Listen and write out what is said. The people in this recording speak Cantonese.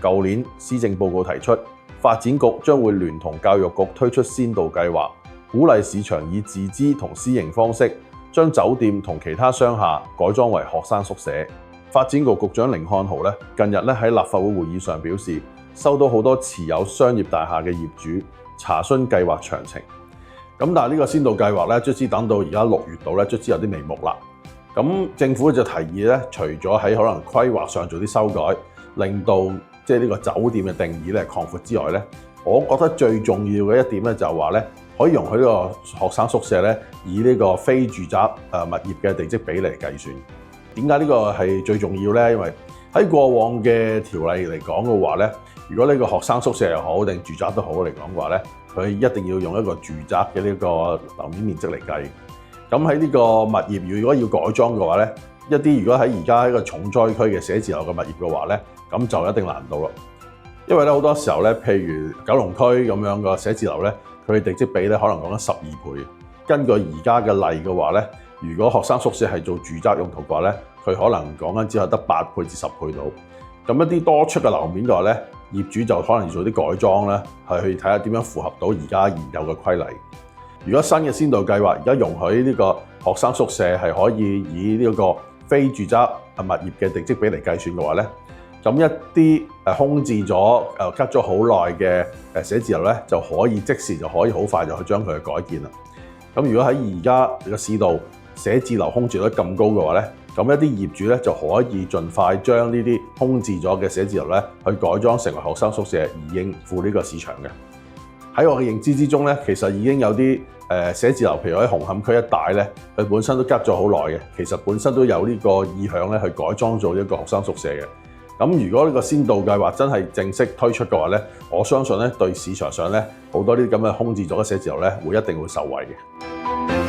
舊年施政報告提出，發展局將會聯同教育局推出先導計劃，鼓勵市場以自資同私營方式將酒店同其他商廈改裝為學生宿舍。發展局局長甯漢豪近日喺立法會會議上表示，收到好多持有商業大廈嘅業主查詢計劃詳情。咁但係呢個先導計劃卒之等到而家6月度卒之有啲眉目啦。咁政府就提議除咗喺可能規劃上做啲修改，令到呢個酒店嘅定義擴闊之外我覺得最重要嘅一點就係話可以容許呢個學生宿舍以呢個非住宅物業嘅地積比例嚟計算。點解呢個係最重要呢？因為喺過往嘅條例嚟講嘅話如果呢個學生宿舍又好定住宅都好嚟講嘅話佢一定要用一個住宅嘅呢個樓面面積嚟計。咁喺呢個物業如果要改裝嘅話一啲如果喺而家一個重災區嘅寫字樓嘅物業嘅話咁就一定難度啦。因為好多時候譬如九龍區咁樣個寫字樓佢地積比可能講緊12倍。根據而家嘅例嘅話如果學生宿舍係做住宅用途嘅話佢可能講緊只係得8倍至10倍到。咁一啲多出嘅樓面嘅話業主就可能要做啲改裝係去睇下點樣符合到而家現有嘅規例。如果新嘅先導計劃而家容許呢個學生宿舍係可以以呢個非住宅物業嘅地積比嚟計算嘅話咁一啲空置咗吉咗好耐嘅寫字樓就可以即時就可以好快就去將佢改建啦。咁如果喺而家嘅市道寫字樓空置率咁高嘅話咁一啲業主就可以盡快將呢啲空置咗嘅寫字樓去改裝成為學生宿舍，以應付呢個市場嘅。喺我嘅認知之中其實已經有啲寫字樓，譬如喺紅磡區一帶佢本身都吉咗好耐嘅，其實本身都有呢個意向去改裝做一個學生宿舍嘅。咁如果呢個先導計劃真係正式推出嘅話我相信對市場上好多啲咁嘅空置咗嘅寫字樓會一定會受惠嘅。